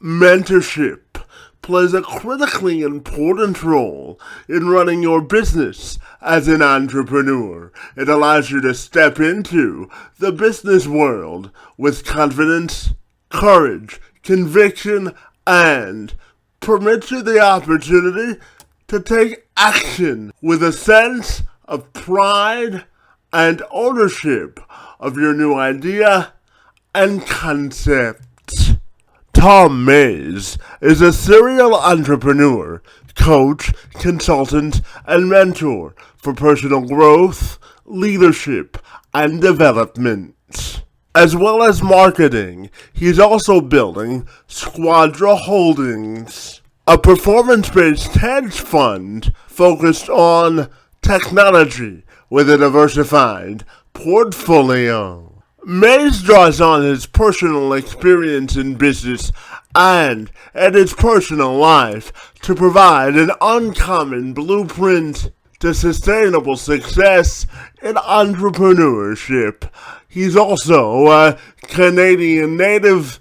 Mentorship plays a critically important role in running your business as an entrepreneur. It allows you to step into the business world with confidence, courage, conviction, and permits you the opportunity to take action with a sense of pride and ownership of your new idea and concept. Tom Mays is a serial entrepreneur, coach, consultant, and mentor for personal growth, leadership, and development. As well as marketing, he's also building Squadra Holdings, a performance-based hedge fund focused on technology with a diversified portfolio. Mays draws on his personal experience in business and his personal life to provide an uncommon blueprint to sustainable success in entrepreneurship. He's also a Canadian native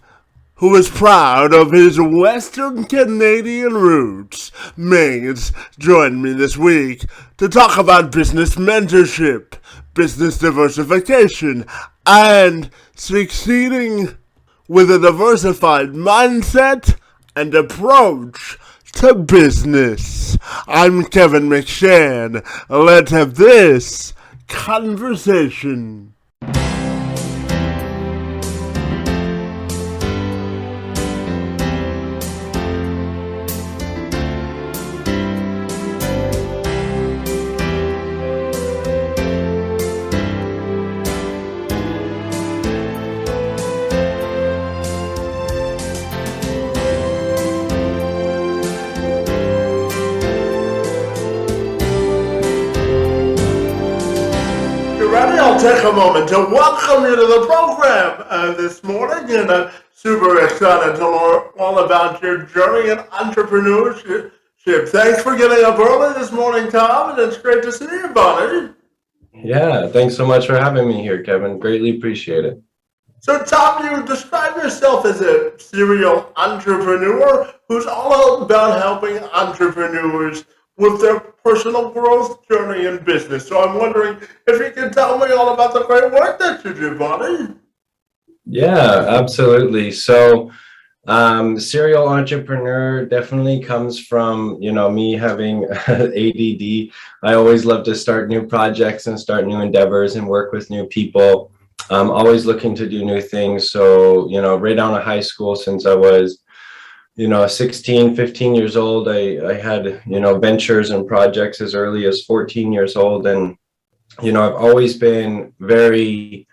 who is proud of his Western Canadian roots. Mays joined me this week to talk about business mentorship, business diversification, and succeeding with a diversified mindset and approach to business. I'm Kevin McShann. Let's have this conversation. I'll take a moment to welcome you to the program this morning, and I'm super excited to learn all about your journey in entrepreneurship. Thanks for getting up early this morning, Tom, and it's great to see you, buddy. Yeah, thanks so much for having me here, Kevin. Greatly appreciate it. So, Tom, you describe yourself as a serial entrepreneur who's all about helping entrepreneurs with their personal growth journey in business. So I'm wondering if you can tell me all about the great work that you do, buddy. Yeah, absolutely. So serial entrepreneur definitely comes from, me having ADD. I always love to start new projects and start new endeavors and work with new people. I'm always looking to do new things. So, right out of high school, since I was 16, 15 years old, I had, ventures and projects as early as 14 years old. And, I've always been very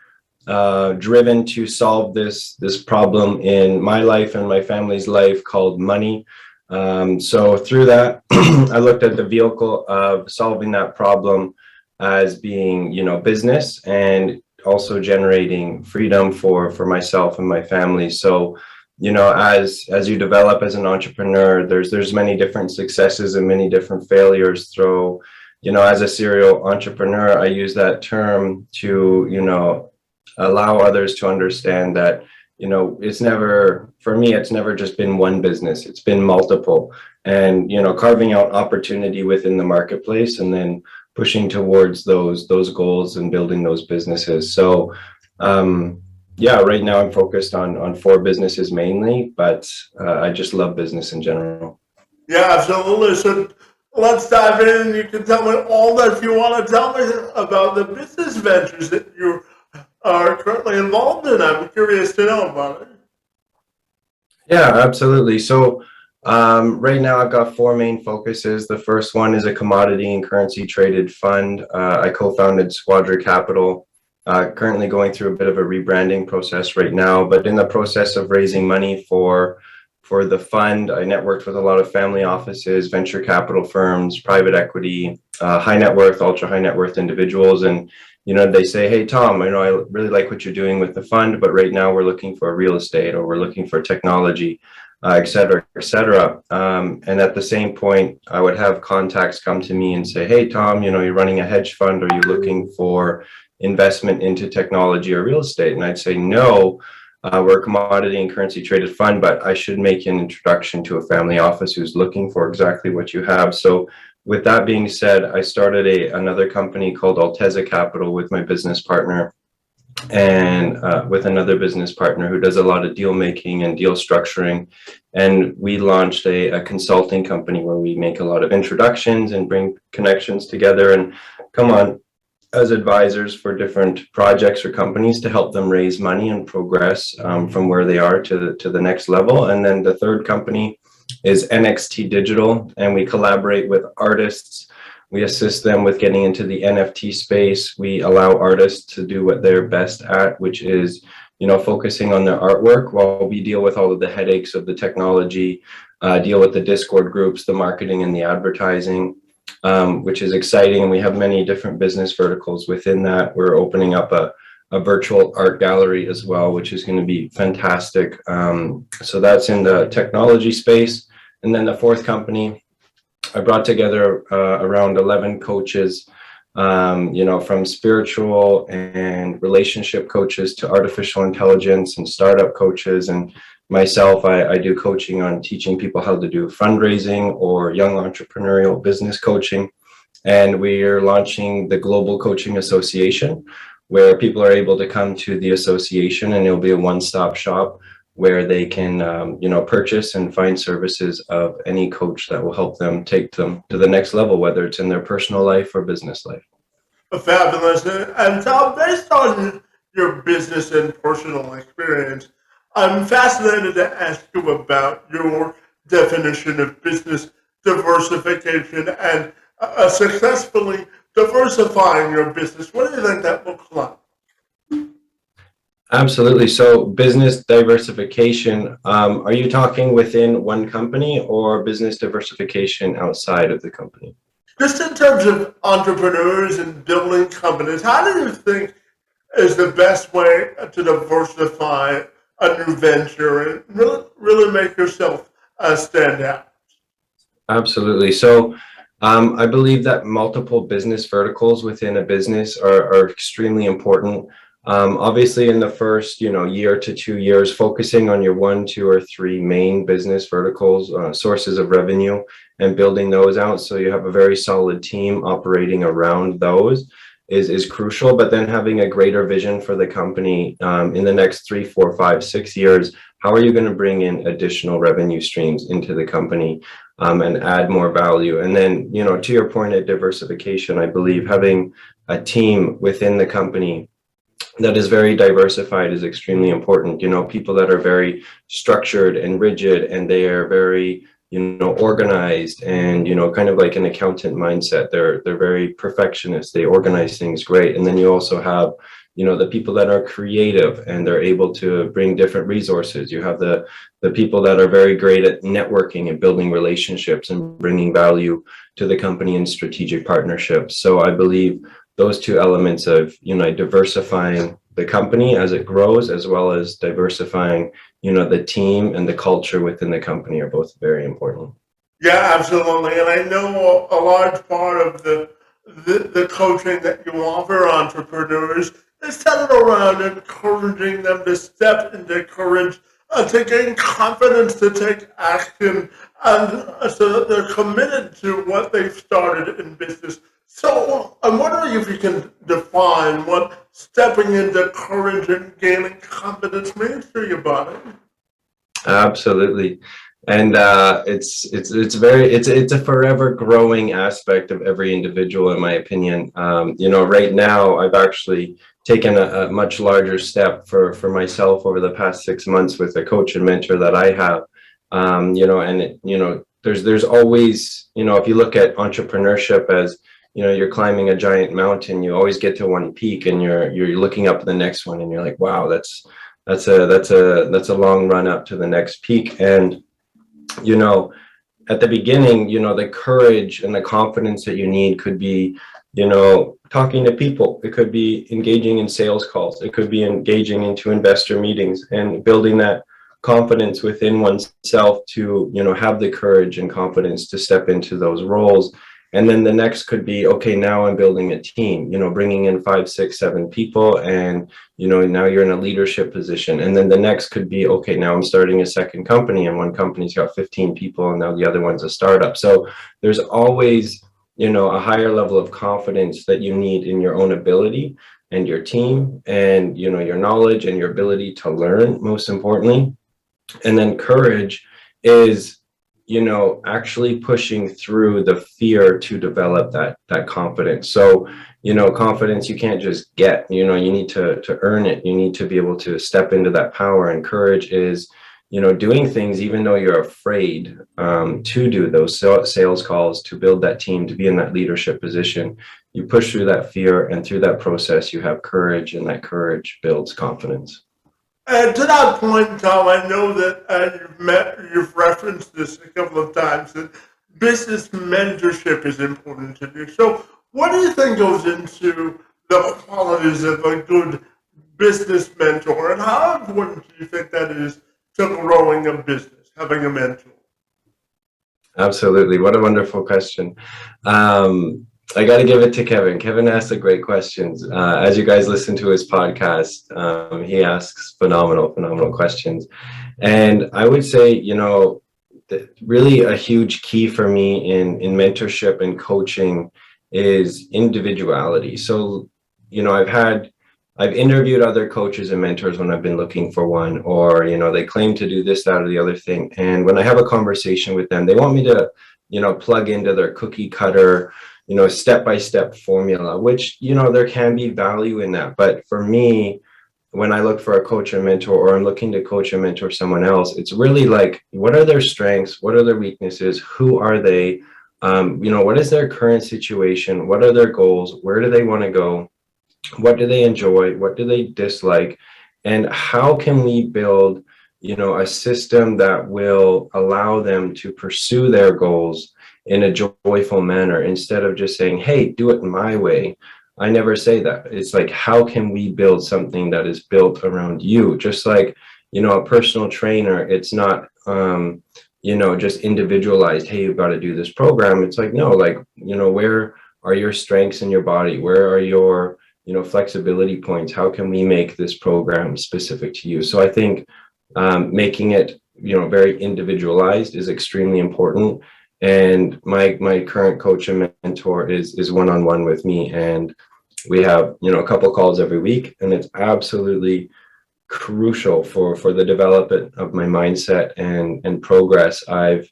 driven to solve this problem in my life and my family's life called money. So through that, I looked at the vehicle of solving that problem as being, business and also generating freedom for myself and my family. So as you develop as an entrepreneur, there's many different successes and many different failures. So, as a serial entrepreneur, I use that term to, allow others to understand that, it's never just been one business. It's been multiple, and, carving out opportunity within the marketplace and then pushing towards those goals and building those businesses. So, yeah, right now I'm focused on 4 businesses mainly, but I just love business in general. Yeah, absolutely. So let's dive in. You can tell me all that you want to tell me about the business ventures that you are currently involved in. I'm curious to know about it. Yeah, absolutely. So right now I've got 4 main focuses. The first one is a commodity and currency traded fund. I co-founded Squadra Capital. Currently going through a bit of a rebranding process right now, but in the process of raising money for the fund, I networked with a lot of family offices, venture capital firms, private equity, high net worth, ultra high net worth individuals. And, they say, hey, Tom, I really like what you're doing with the fund, but right now we're looking for real estate or we're looking for technology, et cetera, et cetera. And at the same point, I would have contacts come to me and say, hey, Tom, you're running a hedge fund. Are you looking for investment into technology or real estate? And I'd say no. We're a commodity and currency traded fund, but I should make an introduction to a family office who's looking for exactly what you have. So with that being said, I started another company called Alteza Capital with my business partner, and with another business partner who does a lot of deal making and deal structuring. And we launched a consulting company where we make a lot of introductions and bring connections together and come on as advisors for different projects or companies to help them raise money and progress from where they are to the next level. And then the third company is NXT Digital, and we collaborate with artists. We assist them with getting into the NFT space. We allow artists to do what they're best at, which is, focusing on their artwork while we deal with all of the headaches of the technology, deal with the Discord groups, the marketing and the advertising. Which is exciting. And we have many different business verticals within that. We're opening up a virtual art gallery as well, which is going to be fantastic. So that's in the technology space. And then the fourth company, I brought together around 11 coaches, from spiritual and relationship coaches to artificial intelligence and startup coaches. And myself, I do coaching on teaching people how to do fundraising or young entrepreneurial business coaching. And we are launching the Global Coaching Association, where people are able to come to the association, and it'll be a one-stop shop where they can, purchase and find services of any coach that will help them take them to the next level, whether it's in their personal life or business life. Fabulous. And Tom, based on your business and personal experience, I'm fascinated to ask you about your definition of business diversification and successfully diversifying your business. What do you think that looks like? Absolutely. So business diversification, are you talking within one company or business diversification outside of the company? Just in terms of entrepreneurs and building companies, how do you think is the best way to diversify a new venture and really make yourself stand out? Absolutely. So I believe that multiple business verticals within a business are extremely important. Obviously, in the first, year to 2 years, focusing on your 1, 2, or 3 main business verticals, sources of revenue, and building those out so you have a very solid team operating around those is crucial. But then having a greater vision for the company in the next 3, 4, 5, 6 years, how are you going to bring in additional revenue streams into the company and add more value? And then, to your point at diversification, I believe having a team within the company that is very diversified is extremely important. People that are very structured and rigid, and they are very, organized and, kind of like an accountant mindset. They're very perfectionist. They organize things great. And then you also have, the people that are creative and they're able to bring different resources. You have the people that are very great at networking and building relationships and bringing value to the company in strategic partnerships. So I believe those two elements of, diversifying the company as it grows, as well as diversifying, the team and the culture within the company are both very important. Yeah, absolutely. And I know a large part of the coaching that you offer entrepreneurs is centered around encouraging them to step into courage, to gain confidence to take action, and so that they're committed to what they've started in business. So I'm wondering if you can define what stepping into courage and gaining confidence means to you, Bonnie. Absolutely. And it's a forever growing aspect of every individual, in my opinion. Right now I've actually taken a much larger step for myself over the past 6 months with a coach and mentor that I have. There's always, if you look at entrepreneurship as, you're climbing a giant mountain, you always get to one peak and you're looking up at the next one and you're like, wow, that's a long run up to the next peak. And at the beginning, the courage and the confidence that you need could be, talking to people. It could be engaging in sales calls. It could be engaging into investor meetings and building that confidence within oneself to, have the courage and confidence to step into those roles And then the next could be, okay, now I'm building a team, bringing in 5, 6, 7 people, and now you're in a leadership position. And then the next could be, okay, now I'm starting a second company, and one company's got 15 people, and now the other one's a startup. So there's always a higher level of confidence that you need in your own ability and your team, and your knowledge and your ability to learn, most importantly. And then courage is actually pushing through the fear to develop that confidence. So confidence you can't just get, you need to earn it. You need to be able to step into that power. And courage is doing things even though you're afraid, to do those sales calls, to build that team, to be in that leadership position. You push through that fear, and through that process you have courage, and that courage builds confidence. And to that point, Tom, I know that you've referenced this a couple of times, that business mentorship is important to you. So what do you think goes into the qualities of a good business mentor, and how important do you think that is to growing a business, having a mentor? Absolutely. What a wonderful question. I got to give it to Kevin. Kevin asks the great questions. As you guys listen to his podcast, he asks phenomenal questions. And I would say, really a huge key for me in mentorship and coaching is individuality. So, I've interviewed other coaches and mentors when I've been looking for one, or, they claim to do this, that, or the other thing. And when I have a conversation with them, they want me to, plug into their cookie cutter, step-by-step formula, which, there can be value in that. But for me, when I look for a coach or mentor, or I'm looking to coach and mentor someone else, it's really like, what are their strengths? What are their weaknesses? Who are they? What is their current situation? What are their goals? Where do they want to go? What do they enjoy? What do they dislike? And how can we build, a system that will allow them to pursue their goals in a joyful manner, instead of just saying, hey, do it my way. I never say that. It's like, how can we build something that is built around you? Just like, a personal trainer, it's not, just individualized. Hey, you've got to do this program. It's like, no, like, where are your strengths in your body? Where are your, flexibility points? How can we make this program specific to you? So I think making it, very individualized is extremely important. And my current coach and mentor is one-on-one with me, and we have a couple calls every week, and it's absolutely crucial for the development of my mindset and progress. I've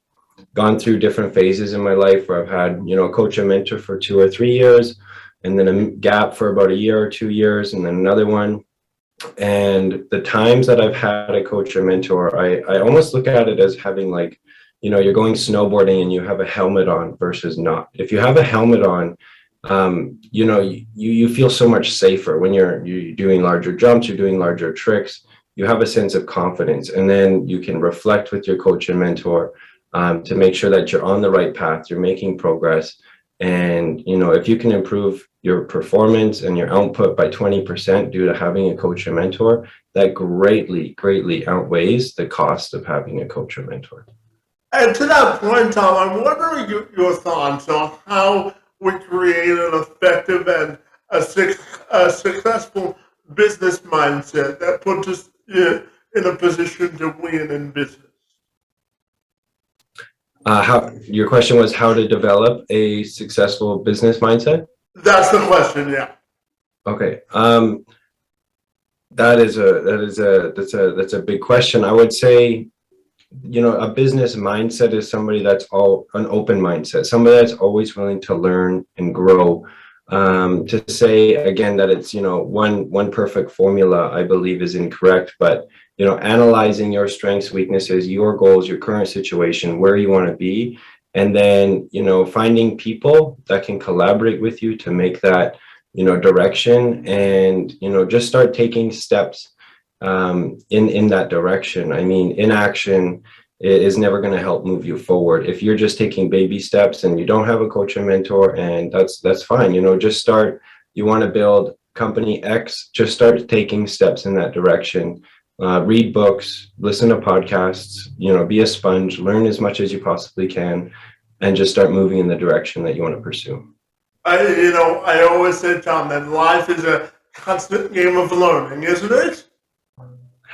gone through different phases in my life where I've had a coach and mentor for 2 or 3 years, and then a gap for about 1 year or 2 years, and then another one. And the times that I've had a coach or mentor, I almost look at it as having, like, you're going snowboarding and you have a helmet on versus not. If you have a helmet on, you feel so much safer when you're doing larger jumps, you're doing larger tricks. You have a sense of confidence, and then you can reflect with your coach and mentor to make sure that you're on the right path, you're making progress. And, if you can improve your performance and your output by 20% due to having a coach or mentor, that greatly outweighs the cost of having a coach or mentor. And to that point, Tom, I'm wondering your thoughts on how we create an effective and a successful business mindset that puts us in a position to win in business. Your question was how to develop a successful business mindset? That's the question, yeah. Okay. That's a big question. I would say, a business mindset is somebody that's an open mindset, somebody that's always willing to learn and grow. To say again that it's, one perfect formula, I believe is incorrect, but, analyzing your strengths, weaknesses, your goals, your current situation, where you want to be, and then, finding people that can collaborate with you to make that, direction, and, just start taking steps in that direction. I mean, inaction is never going to help move you forward. If you're just taking baby steps and you don't have a coach or mentor, and that's fine, just start. You want to build company X, just start taking steps in that direction. Read books, listen to podcasts, be a sponge, learn as much as you possibly can, and just start moving in the direction that you want to pursue. I always say, Tom, that life is a constant game of learning, isn't it?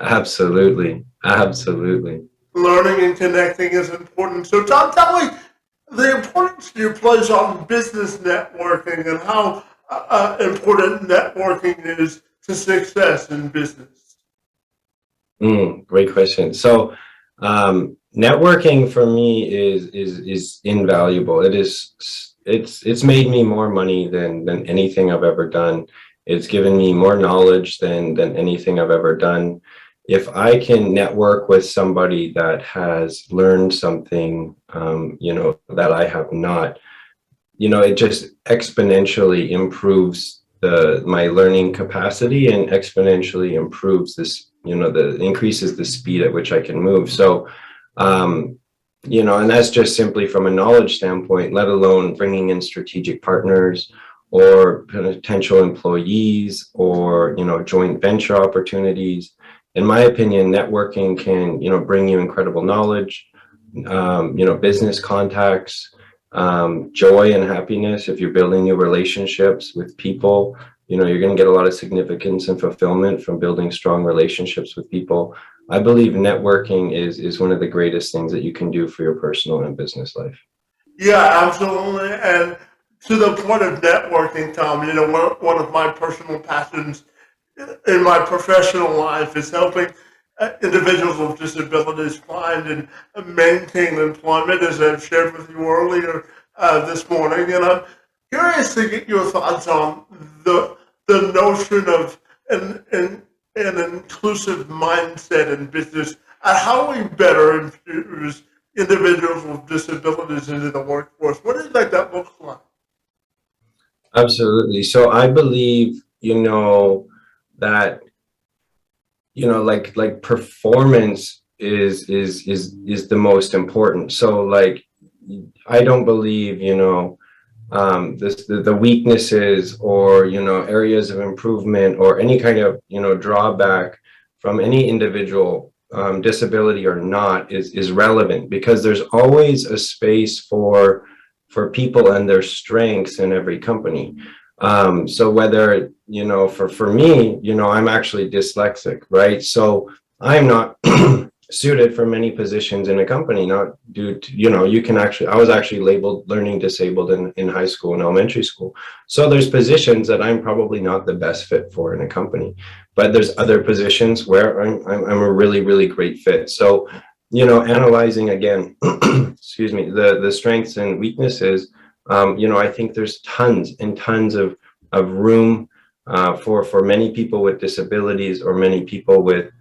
Absolutely. Absolutely. Learning and connecting is important. So, Tom, tell me the importance you place on business networking and how important networking is to success in business. Great question. So, networking for me is invaluable. It's made me more money than anything I've ever done. It's given me more knowledge than anything I've ever done. If I can network with somebody that has learned something, that I have not, it just exponentially improves my learning capacity and exponentially improves this, increases the speed at which I can move. So, and that's just simply from a knowledge standpoint, let alone bringing in strategic partners or potential employees or, joint venture opportunities. In my opinion, networking can, bring you incredible knowledge, business contacts, joy and happiness. If you're building new relationships with people, you're going to get a lot of significance and fulfillment from building strong relationships with people. I believe networking is one of the greatest things that you can do for your personal and business life. Yeah, absolutely. And to the point of networking, Tom, one of my personal passions in my professional life is helping individuals with disabilities find and maintain employment, as I've shared with you earlier this morning. And I'm curious to get your thoughts on the notion of an inclusive mindset in business and how we better infuse individuals with disabilities into the workforce. What do you think that looks like? Absolutely. So I believe, that, like performance is the most important. So like, I don't believe, the weaknesses or, areas of improvement or any kind of, drawback from any individual, disability or not is relevant, because there's always a space for people and their strengths in every company. So whether, for me, I'm actually dyslexic, right? So I'm not suited for many positions in a company, not due to, I was actually labeled learning disabled in high school and elementary school. So there's positions that I'm probably not the best fit for in a company, but there's other positions where I'm a really, really great fit. So, analyzing again, excuse me, the strengths and weaknesses, I think there's tons and tons of room for many people with disabilities or many people with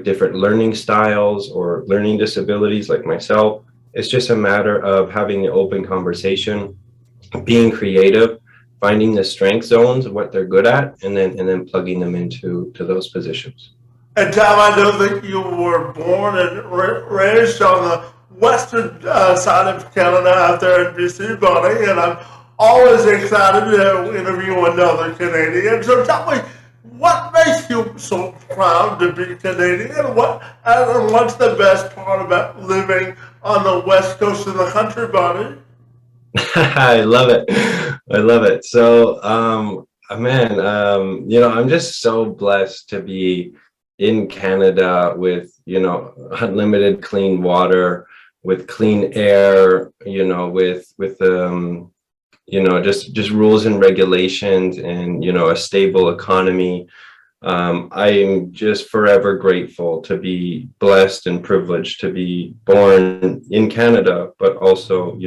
different learning styles or learning disabilities like myself. It's just a matter of having an open conversation, being creative, finding the strength zones of what they're good at, and then plugging them into those positions. And Tom, I know that you were born and raised on the western side of Canada out there in BC, buddy, and I'm always excited to interview another Canadian. So tell me, what makes you so proud to be Canadian? And what's the best part about living on the west coast of the country, buddy? I love it. I love it. So, man, I'm just so blessed to be in Canada with, unlimited clean water, with clean air, just rules and regulations and, a stable economy. I am just forever grateful to be blessed and privileged to be born in Canada, but also,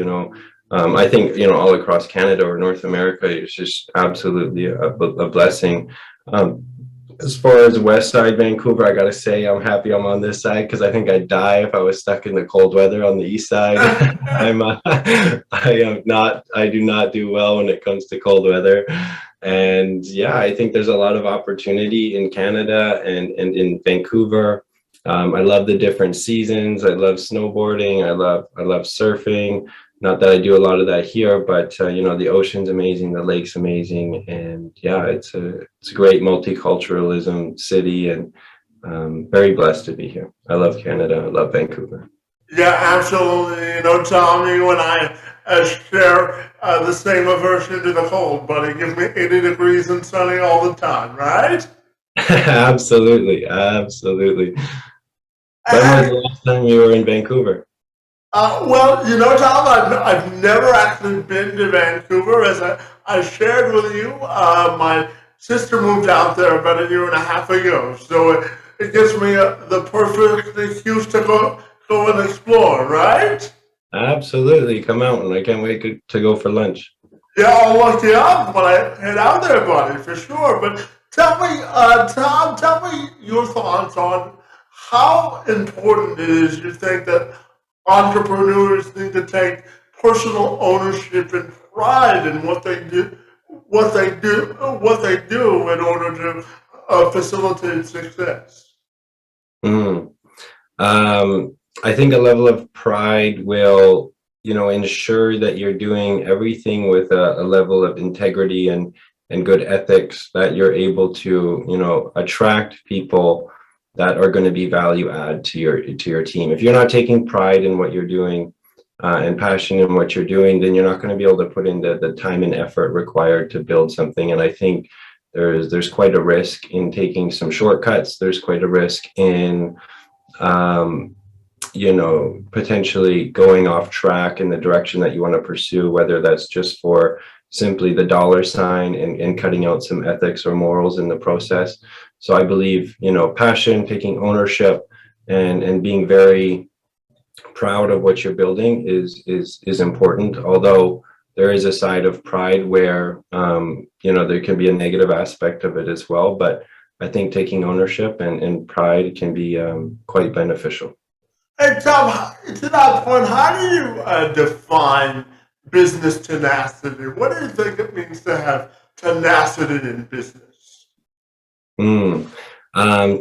I think, all across Canada or North America is just absolutely a blessing. As far as West Side Vancouver, I gotta say I'm happy I'm on this side, because I think I'd die if I was stuck in the cold weather on the east side. I do not do well when it comes to cold weather. And yeah, I think there's a lot of opportunity in Canada and in Vancouver. I love the different seasons. I love snowboarding. I love surfing. Not that I do a lot of that here, but the ocean's amazing, the lake's amazing, and yeah, it's a great multiculturalism city, and very blessed to be here. I love Canada. I love Vancouver. Yeah, absolutely. Tommy, when I share the same aversion to the cold, buddy. Give me 80 degrees and sunny all the time, right? Absolutely, absolutely. When was the And last time you were in Vancouver? well, you know, Tom, I've never actually been to Vancouver. As I shared with you, my sister moved out there about a year and a half ago. So it gives me the perfect excuse to go and explore, right? Absolutely, come out, and I can't wait to go for lunch. Yeah, I'll look you up when I head out there, buddy, for sure. But tell me, Tom, tell me your thoughts on how important it is you think that entrepreneurs need to take personal ownership and pride in what they do in order to facilitate success. Mm. I think a level of pride will, ensure that you're doing everything with a level of integrity and good ethics, that you're able to, attract people that are going to be value add to your team. If you're not taking pride in what you're doing, and passion in what you're doing, then you're not going to be able to put in the time and effort required to build something. And I think there's quite a risk in taking some shortcuts. There's quite a risk in um, potentially going off track in the direction that you want to pursue, whether that's just for simply the dollar sign and cutting out some ethics or morals in the process. So I believe, passion, taking ownership, and being very proud of what you're building is important. Although there is a side of pride where there can be a negative aspect of it as well. But I think taking ownership and pride can be quite beneficial. Hey, Tom, to that point, how do you define business tenacity? What do you think it means to have tenacity in business? Mm.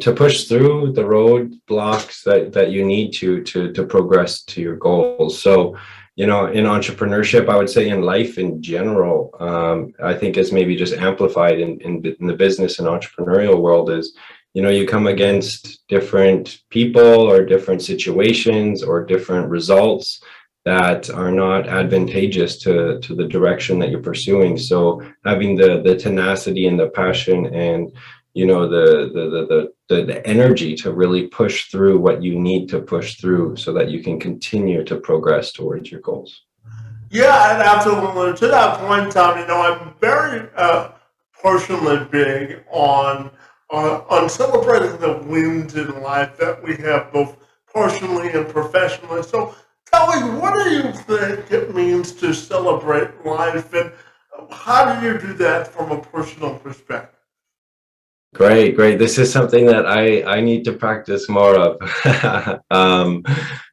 To push through the roadblocks that you need to progress to your goals. So, in entrepreneurship, I would say in life in general, I think it's maybe just amplified in the business and entrepreneurial world is, you come against different people or different situations or different results that are not advantageous to the direction that you're pursuing. So having the tenacity and the passion and the energy to really push through what you need to push through so that you can continue to progress towards your goals. Yeah, and absolutely. To that point, Tom, I'm very personally big on celebrating the wins in life that we have both personally and professionally. So tell me, what do you think it means to celebrate life, and how do you do that from a personal perspective? Great, great. This is something that I need to practice more of.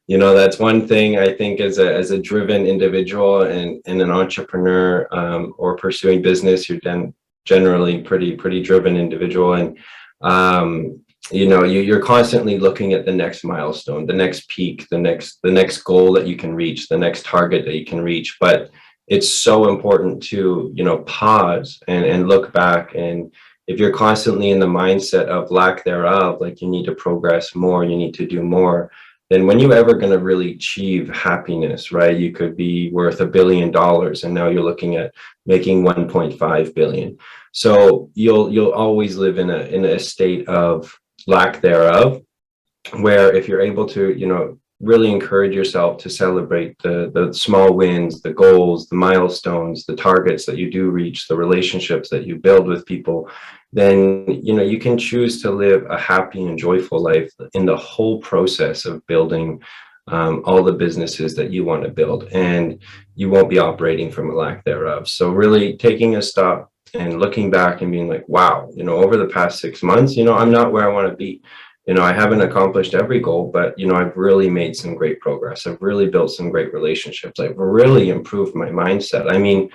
That's one thing I think as a driven individual and an entrepreneur, or pursuing business, you're then generally pretty driven individual. And you're constantly looking at the next milestone, the next peak, the next goal that you can reach, the next target that you can reach. But it's so important to, pause and look back. And if you're constantly in the mindset of lack thereof, like you need to progress more, you need to do more, then when you ever going to really achieve happiness, right? You could be worth $1 billion and now you're looking at making 1.5 billion. So you'll always live in a state of lack thereof, where if you're able to, really encourage yourself to celebrate the small wins, the goals, the milestones, the targets that you do reach, the relationships that you build with people, then you can choose to live a happy and joyful life in the whole process of building all the businesses that you want to build, and you won't be operating from a lack thereof. So really taking a stop and looking back and being like, wow, over the past 6 months, I'm not where I want to be. I haven't accomplished every goal, but, I've really made some great progress. I've really built some great relationships. I've really improved my mindset. I mean,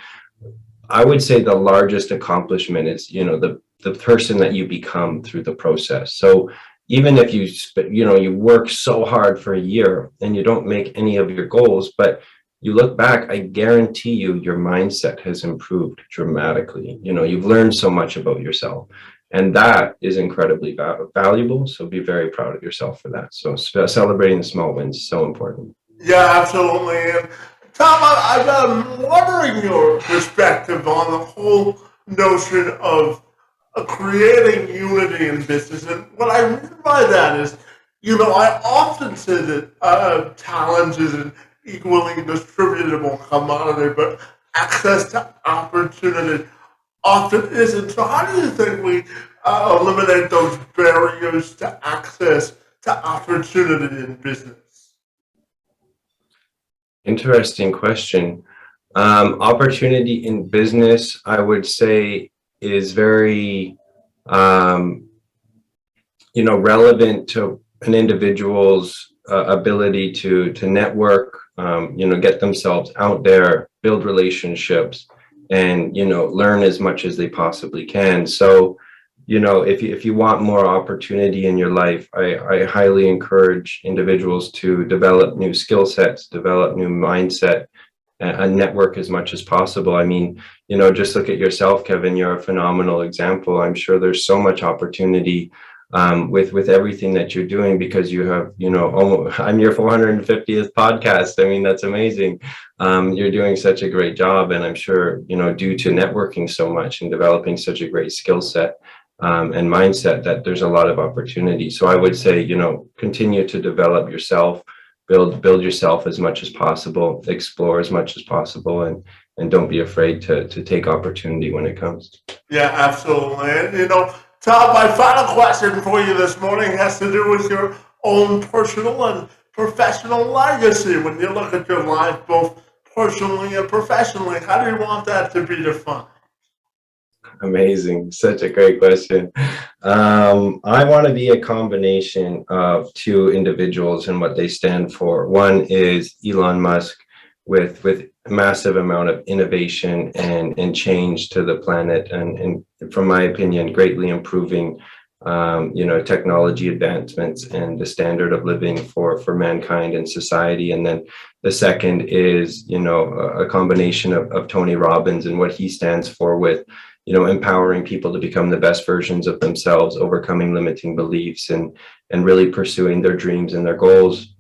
I would say the largest accomplishment is, the person that you become through the process. So even if you work so hard for a year and you don't make any of your goals, but you look back, I guarantee you, your mindset has improved dramatically. You've learned so much about yourself. And that is incredibly valuable. So be very proud of yourself for that. So celebrating the small wins is so important. Yeah, absolutely. And Tom, I'm wondering your perspective on the whole notion of creating unity in business. And what I mean by that is, I often say that talent is an equally distributable commodity, but access to opportunity often isn't. So, how do you think we eliminate those barriers to access to opportunity in business? Interesting question. Opportunity in business, I would say, is very, relevant to an individual's ability to network, get themselves out there, build relationships, and learn as much as they possibly can. So, if you want more opportunity in your life, I highly encourage individuals to develop new skill sets, develop new mindset, and network as much as possible. I mean, just look at yourself, Kevin. You're a phenomenal example. I'm sure there's so much opportunity with everything that you're doing, because you have, almost, I'm your 450th podcast. I mean, that's amazing. You're doing such a great job, and I'm sure, due to networking so much and developing such a great skill set and mindset, that there's a lot of opportunity. So I would say, continue to develop yourself, build yourself as much as possible, explore as much as possible, and don't be afraid to take opportunity when it comes. Yeah, absolutely. And, Tom, my final question for you this morning has to do with your own personal and professional legacy. When you look at your life, both personally and professionally, how do you want that to be defined? Amazing. Such a great question. I want to be a combination of two individuals and what they stand for. One is Elon Musk, with a massive amount of innovation and change to the planet, and from my opinion, greatly improving technology advancements and the standard of living for mankind and society. And then the second is a combination of Tony Robbins and what he stands for, with empowering people to become the best versions of themselves, overcoming limiting beliefs, and really pursuing their dreams and their goals.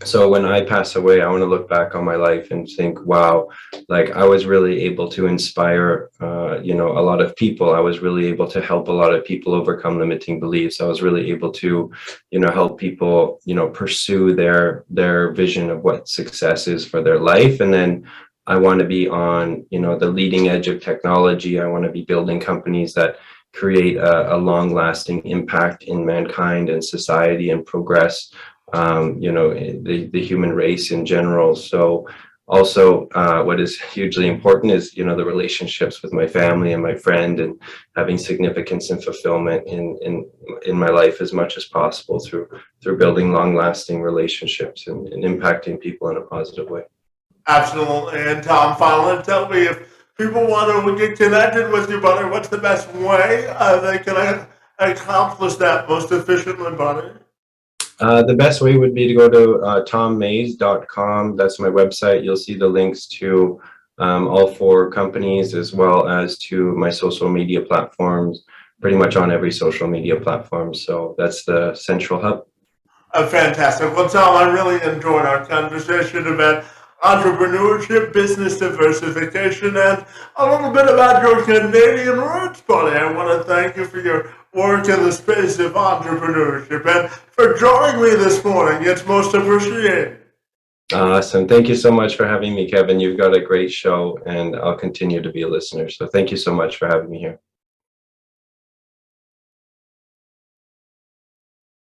So when I pass away, I want to look back on my life and think, wow, like I was really able to inspire, a lot of people. I was really able to help a lot of people overcome limiting beliefs. I was really able to, help people, pursue their vision of what success is for their life. And then I want to be on, the leading edge of technology. I want to be building companies that create a long-lasting impact in mankind and society, and progress the human race in general. So also what is hugely important is the relationships with my family and my friend, and having significance and fulfillment in my life as much as possible through building long-lasting relationships and impacting people in a positive way. Absolutely. And Tom, finally, tell me, if people want to get connected with you, buddy, what's the best way they can accomplish that most efficiently, buddy? The best way would be to go to tommays.com. That's my website. You'll see the links to all four companies, as well as to my social media platforms, pretty much on every social media platform. So that's the central hub. Fantastic. Well, Tom, I really enjoyed our conversation about entrepreneurship, business diversification, and a little bit about your Canadian roots, buddy. I want to thank you for your work in the space of entrepreneurship and for joining me this morning. It's most appreciated. Awesome. Thank you so much for having me, Kevin. You've got a great show, and I'll continue to be a listener. So thank you so much for having me here.